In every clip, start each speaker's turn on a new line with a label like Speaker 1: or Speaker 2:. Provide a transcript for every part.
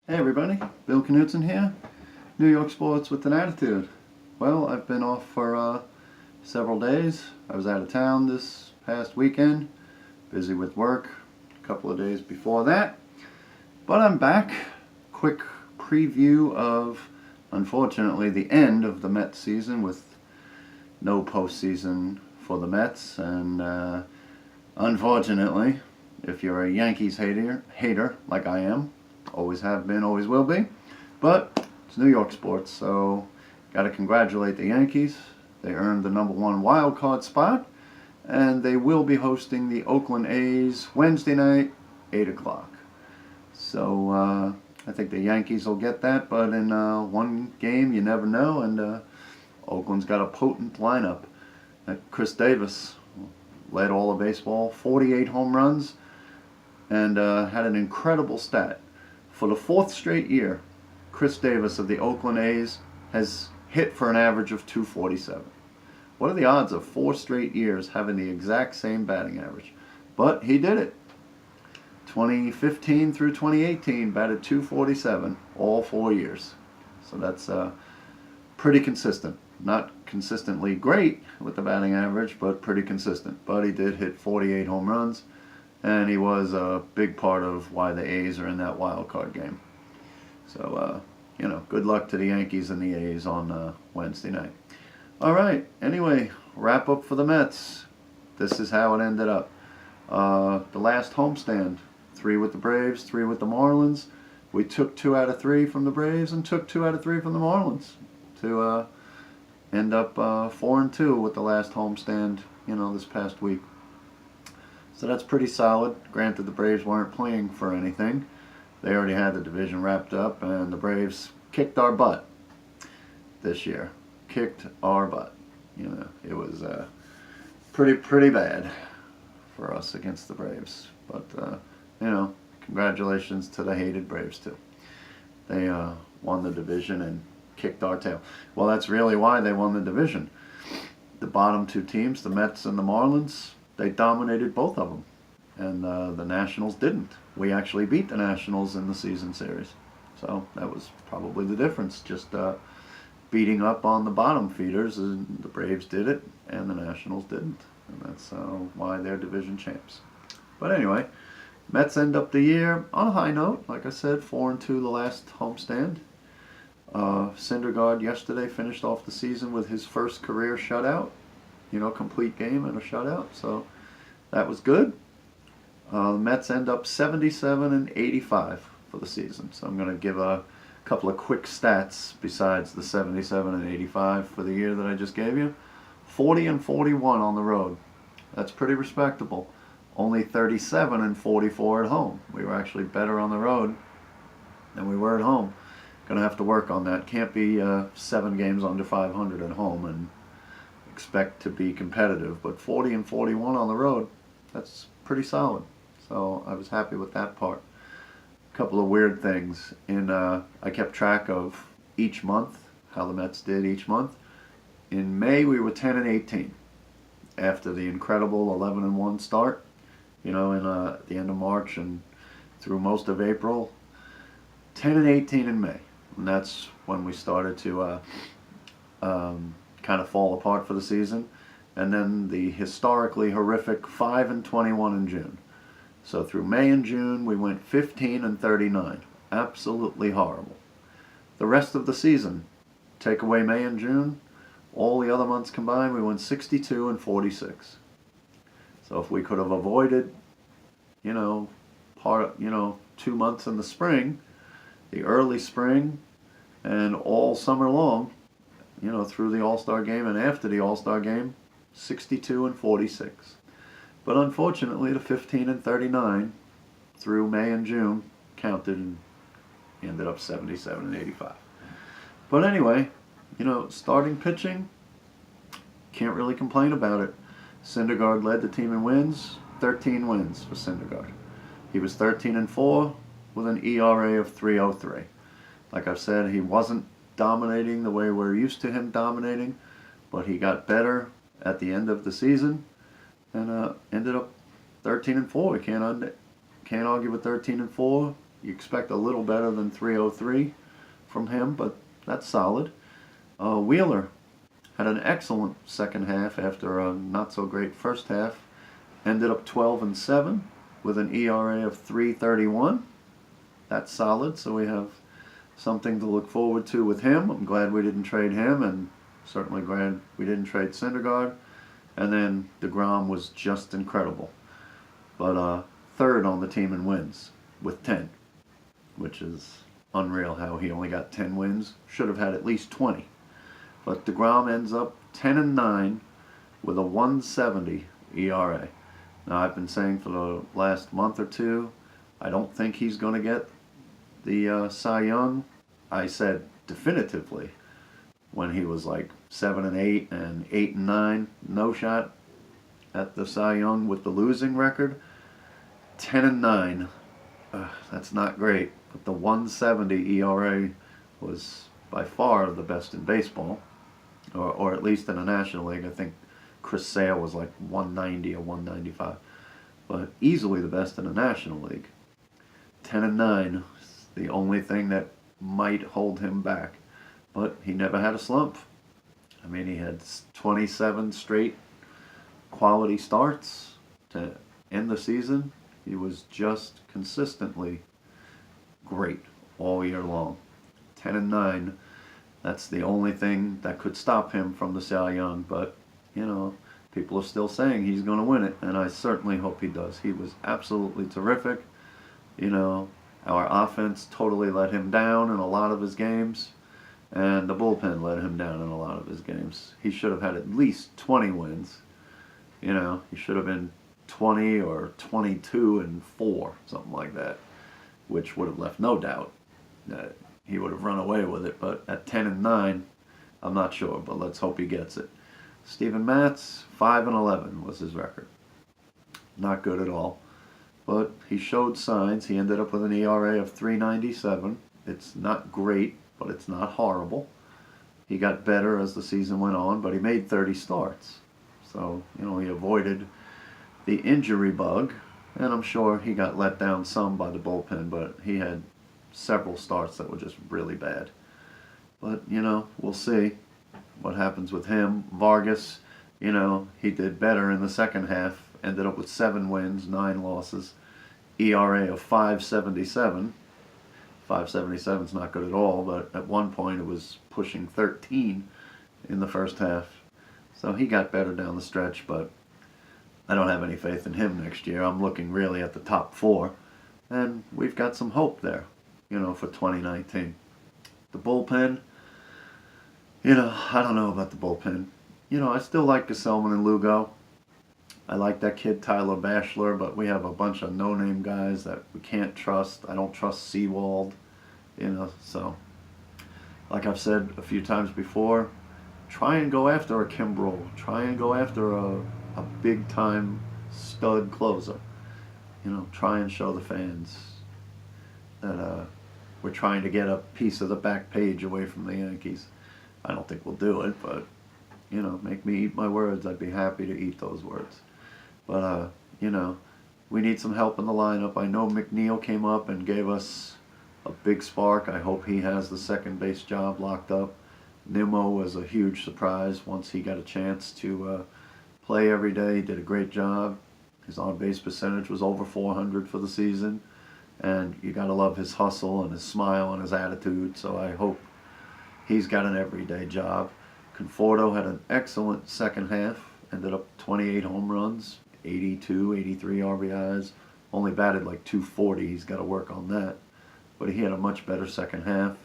Speaker 1: Hey everybody, Bill Knutson here, New York Sports with an Attitude. Well, I've been off for several days. I was out of town this past weekend, busy with work a couple of days before that. But I'm back. Quick preview of, unfortunately, the end of the Mets season with no postseason for the Mets. And unfortunately, if you're a Yankees hater like I am, always have been, always will be. But it's New York sports, so got to congratulate the Yankees. They earned the #1 wild card spot, and they will be hosting the Oakland A's Wednesday night, 8 o'clock. So I think the Yankees will get that, but in one game, you never know, and Oakland's got a potent lineup. Chris Davis led all of baseball, 48 home runs, and had an incredible stat. For the fourth straight year, Chris Davis of the Oakland A's has hit for an average of .247. What are the odds of 4 straight years having the exact same batting average? But he did it. 2015 through 2018 batted .247 all 4 years. So that's pretty consistent. Not consistently great with the batting average, but pretty consistent. But he did hit 48 home runs, and he was a big part of why the A's are in that wild card game. So, good luck to the Yankees and the A's on Wednesday night. All right, anyway, wrap up for the Mets. This is how it ended up. The last homestand, 3 with the Braves, 3 with the Marlins. We took 2 out of 3 from the Braves and took 2 out of 3 from the Marlins to end up 4-2 with the last homestand, this past week. So that's pretty solid. Granted, the Braves weren't playing for anything. They already had the division wrapped up, and the Braves kicked our butt this year. Kicked our butt. It was pretty bad for us against the Braves. But, congratulations to the hated Braves, too. They won the division and kicked our tail. Well, that's really why they won the division. The bottom 2 teams, the Mets and the Marlins, they dominated both of them, and the Nationals didn't. We actually beat the Nationals in the season series, so that was probably the difference. Just beating up on the bottom feeders, and the Braves did it, and the Nationals didn't, and that's why they're division champs. But anyway, Mets end up the year on a high note. Like I said, 4-2 the last homestand. Syndergaard yesterday finished off the season with his first career shutout. Complete game and a shutout. So that was good. The Mets end up 77-85 for the season. So I'm going to give a couple of quick stats besides the 77-85 for the year that I just gave you. 40-41 on the road. That's pretty respectable. Only 37-44 at home. We were actually better on the road than we were at home. Going to have to work on that. Can't be 7 games under 500 at home and expect to be competitive, but 40-41 on the road, that's pretty solid. So I was happy with that part. A couple of weird things. I kept track of each month, how the Mets did each month. In May, we were 10-18 after the incredible 11-1 start. In at the end of March and through most of April. 10-18 in May, and that's when we started to kind of fall apart for the season, and then the historically horrific 5-21 in June. So through May and June, we went 15-39. Absolutely horrible. The rest of the season, take away May and June, all the other months combined, we went 62-46. So if we could have avoided, 2 months in the spring, the early spring, and all summer long, through the All-Star game and after the All-Star game, 62-46. But unfortunately, the 15-39 through May and June counted and ended up 77-85. But anyway, starting pitching, can't really complain about it. Syndergaard led the team in wins, 13 wins for Syndergaard. He was 13-4 with an ERA of .303. Like I've said, he wasn't dominating the way we're used to him dominating, but he got better at the end of the season and ended up 13-4. We can't argue with 13-4. You expect a little better than 303 from him, but that's solid. Wheeler had an excellent second half after a not so great first half. Ended up 12-7 with an ERA of 3.31. That's solid, so we have something to look forward to with him. I'm glad we didn't trade him, and certainly glad we didn't trade Syndergaard. And then DeGrom was just incredible. But third on the team in wins with 10, which is unreal how he only got 10 wins. Should have had at least 20. But DeGrom ends up 10-9 with a 1.70 ERA. Now, I've been saying for the last month or two, I don't think he's going to get the Cy Young. I said definitively when he was like 7-8 and 8-9, no shot at the Cy Young with the losing record. 10-9, that's not great. But the 1.70 ERA was by far the best in baseball, or at least in the National League. I think Chris Sale was like 190 or 195, but easily the best in the National League. 10-9 is the only thing that might hold him back, but he never had a slump. I mean, he had 27 straight quality starts to end the season. He was just consistently great all year long. 10-9, that's the only thing that could stop him from the Cy Young, but people are still saying he's going to win it, and I certainly hope he does. He was absolutely terrific. Our offense totally let him down in a lot of his games, and the bullpen let him down in a lot of his games. He should have had at least 20 wins. He should have been 20 or 22-4, something like that, which would have left no doubt that he would have run away with it. But at 10-9, I'm not sure, but let's hope he gets it. Steven Matz, 5-11 was his record. Not good at all, but he showed signs. He ended up with an ERA of 3.97. It's not great, but it's not horrible. He got better as the season went on, but he made 30 starts. So, he avoided the injury bug, and I'm sure he got let down some by the bullpen, but he had several starts that were just really bad. But, we'll see what happens with him. Vargas, he did better in the second half, ended up with 7 wins, 9 losses, ERA of 5.77. 5.77 is not good at all, but at one point it was pushing 13 in the first half. So he got better down the stretch, but I don't have any faith in him next year. I'm looking really at the top 4, and we've got some hope there, for 2019. The bullpen, I don't know about the bullpen. I still like Gesellman and Lugo. I like that kid Tyler Bachelor, but we have a bunch of no-name guys that we can't trust. I don't trust Seawald, so like I've said a few times before, try and go after a Kimbrel. Try and go after a big-time stud closer. Try and show the fans that we're trying to get a piece of the back page away from the Yankees. I don't think we'll do it, but, make me eat my words. I'd be happy to eat those words. But, we need some help in the lineup. I know McNeil came up and gave us a big spark. I hope he has the second base job locked up. Nimmo was a huge surprise once he got a chance to play every day. He did a great job. His on-base percentage was over 400 for the season. And you got to love his hustle and his smile and his attitude. So I hope he's got an everyday job. Conforto had an excellent second half. Ended up 28 home runs, 82, 83 RBIs. Only batted like 240. He's got to work on that. But he had a much better second half.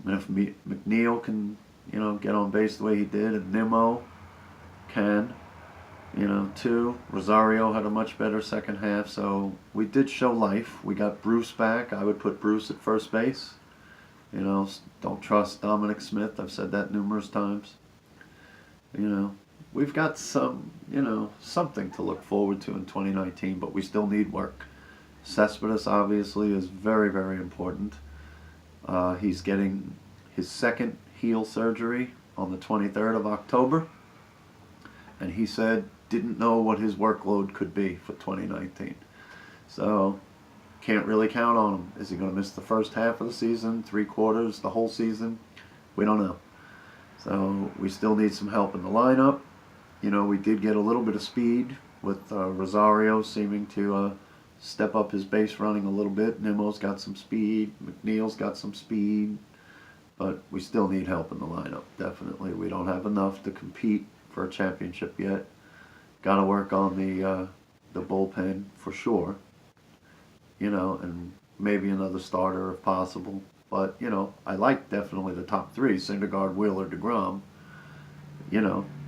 Speaker 1: And if McNeil can, get on base the way he did, and Nimmo can, too. Rosario had a much better second half, so we did show life. We got Bruce back. I would put Bruce at first base. Don't trust Dominic Smith. I've said that numerous times. We've got some, something to look forward to in 2019, but we still need work. Cespedes, obviously, is very, very important. He's getting his second heel surgery on the 23rd of October, and he said didn't know what his workload could be for 2019. So can't really count on him. Is he going to miss the first half of the season, 3/4, the whole season? We don't know. So we still need some help in the lineup. We did get a little bit of speed with Rosario seeming to step up his base running a little bit. Nimmo's got some speed. McNeil's got some speed. But we still need help in the lineup, definitely. We don't have enough to compete for a championship yet. Got to work on the bullpen for sure. And maybe another starter if possible. But, I like definitely the top three, Syndergaard, Wheeler, DeGrom.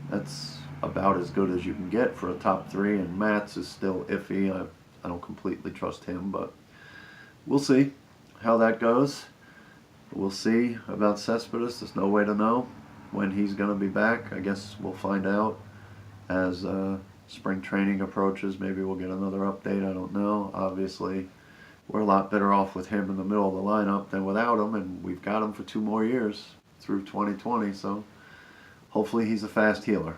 Speaker 1: That's about as good as you can get for a top three, and Matz is still iffy. I don't completely trust him, but we'll see how that goes. We'll see about Cespedes. There's no way to know when he's going to be back. I guess we'll find out as spring training approaches. Maybe we'll get another update. I don't know. Obviously, we're a lot better off with him in the middle of the lineup than without him, and we've got him for 2 more years through 2020, so hopefully he's a fast healer,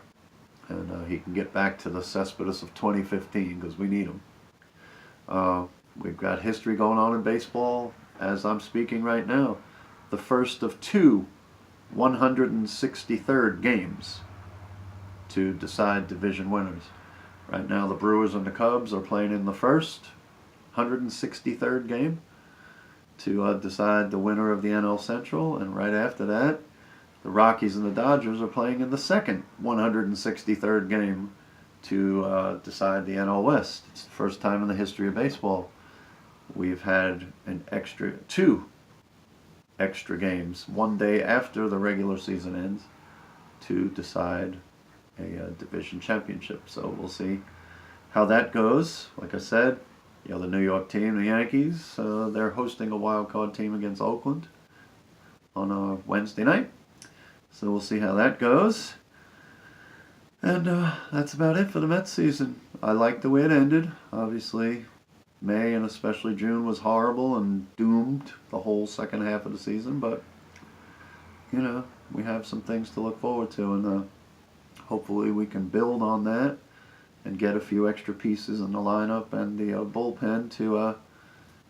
Speaker 1: and he can get back to the Cespedes of 2015, because we need him. We've got history going on in baseball as I'm speaking right now. The first of 2 163rd games to decide division winners. Right now the Brewers and the Cubs are playing in the first 163rd game to decide the winner of the NL Central, and right after that the Rockies and the Dodgers are playing in the second 163rd game to decide the NL West. It's the first time in the history of baseball we've had 2 extra games, one day after the regular season ends, to decide a division championship. So we'll see how that goes. Like I said, the New York team, the Yankees, they're hosting a wild card team against Oakland on a Wednesday night. So we'll see how that goes. And that's about it for the Mets season. I like the way it ended. Obviously, May and especially June was horrible and doomed the whole second half of the season. But, we have some things to look forward to. And hopefully we can build on that and get a few extra pieces in the lineup and the bullpen to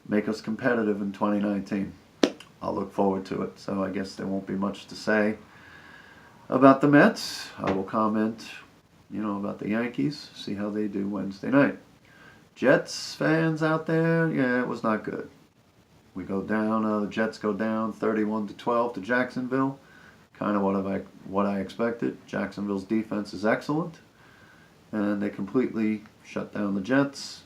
Speaker 1: make us competitive in 2019. I'll look forward to it. So I guess there won't be much to say about the Mets. I will comment, about the Yankees, see how they do Wednesday night. Jets fans out there, it was not good. We go down, the Jets go down 31-12 to Jacksonville. Kind of what I expected. Jacksonville's defense is excellent, and they completely shut down the Jets.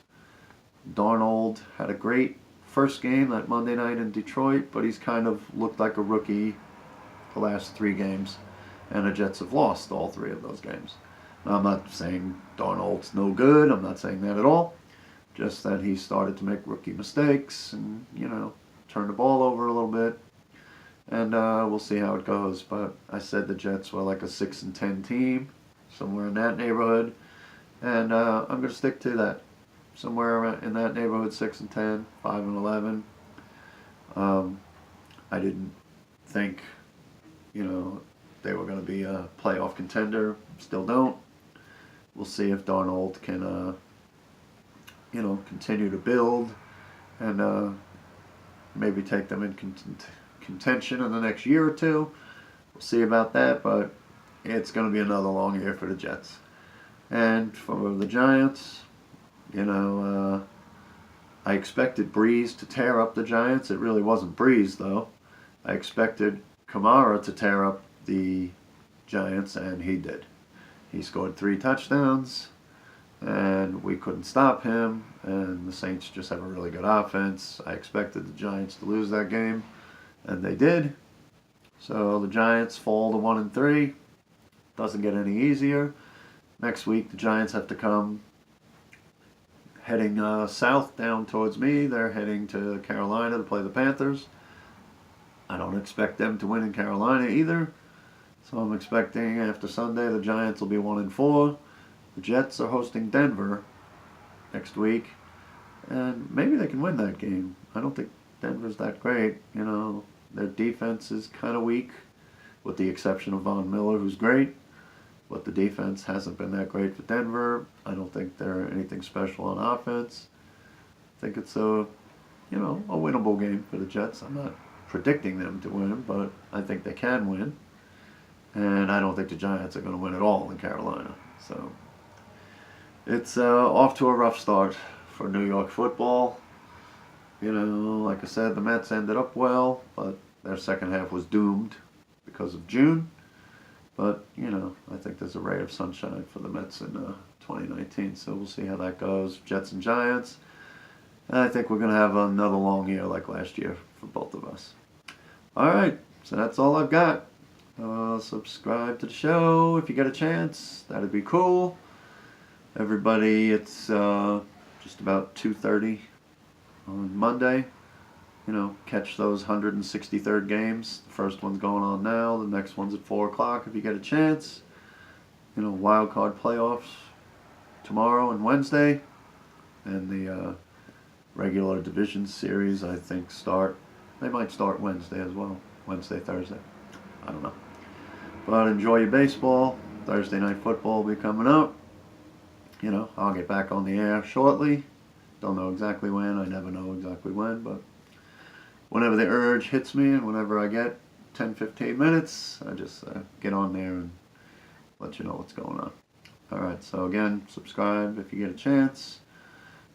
Speaker 1: Darnold had a great first game that Monday night in Detroit, but he's kind of looked like a rookie the last 3 games, and the Jets have lost all 3 of those games. Now, I'm not saying Darnold's no good. I'm not saying that at all. Just that he started to make rookie mistakes and, turn the ball over a little bit. And we'll see how it goes. But I said the Jets were like a 6-10 team, somewhere in that neighborhood. And I'm going to stick to that. Somewhere around in that neighborhood, 6-10, 5-11. I didn't think, they were going to be a playoff contender. Still don't. We'll see if Darnold can, continue to build and maybe take them in contention in the next year or 2. We'll see about that, but it's going to be another long year for the Jets. And for the Giants, I expected Breeze to tear up the Giants. It really wasn't Breeze, though. I expected Kamara to tear up the Giants, and he did. He scored 3 touchdowns, and we couldn't stop him, and the Saints just have a really good offense. I expected the Giants to lose that game, and they did. So the Giants fall to 1-3. Doesn't get any easier. Next week, the Giants have to come heading south down towards me. They're heading to Carolina to play the Panthers. I don't expect them to win in Carolina either. So I'm expecting after Sunday the Giants will be 1-4. The Jets are hosting Denver next week, and maybe they can win that game. I don't think Denver's that great. Their defense is kind of weak, with the exception of Von Miller, who's great. But the defense hasn't been that great for Denver. I don't think they're anything special on offense. I think it's a a winnable game for the Jets. I'm not predicting them to win, but I think they can win. And I don't think the Giants are going to win at all in Carolina. So it's off to a rough start for New York football. Like I said, the Mets ended up well, but their second half was doomed because of June. But, I think there's a ray of sunshine for the Mets in 2019. So we'll see how that goes. Jets and Giants. And I think we're going to have another long year like last year for both of us. All right. So that's all I've got. Subscribe to the show if you get a chance. That'd be cool. Everybody, it's just about 2:30 on Monday. Catch those 163rd games. The first one's going on now. The next one's at 4 o'clock if you get a chance. Wild card playoffs tomorrow and Wednesday. And the regular division series, I think, they might start Wednesday as well. Wednesday, Thursday. I don't know. But enjoy your baseball. Thursday night football will be coming up. I'll get back on the air shortly. Don't know exactly when. I never know exactly when, but whenever the urge hits me and whenever I get 10-15 minutes, I just get on there and let you know what's going on. Alright, so again, subscribe if you get a chance.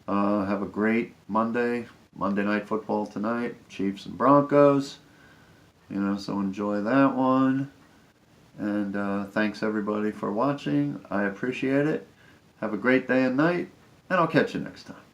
Speaker 1: Have a great Monday night football tonight, Chiefs and Broncos. So enjoy that one. And thanks everybody for watching. I appreciate it. Have a great day and night, and I'll catch you next time.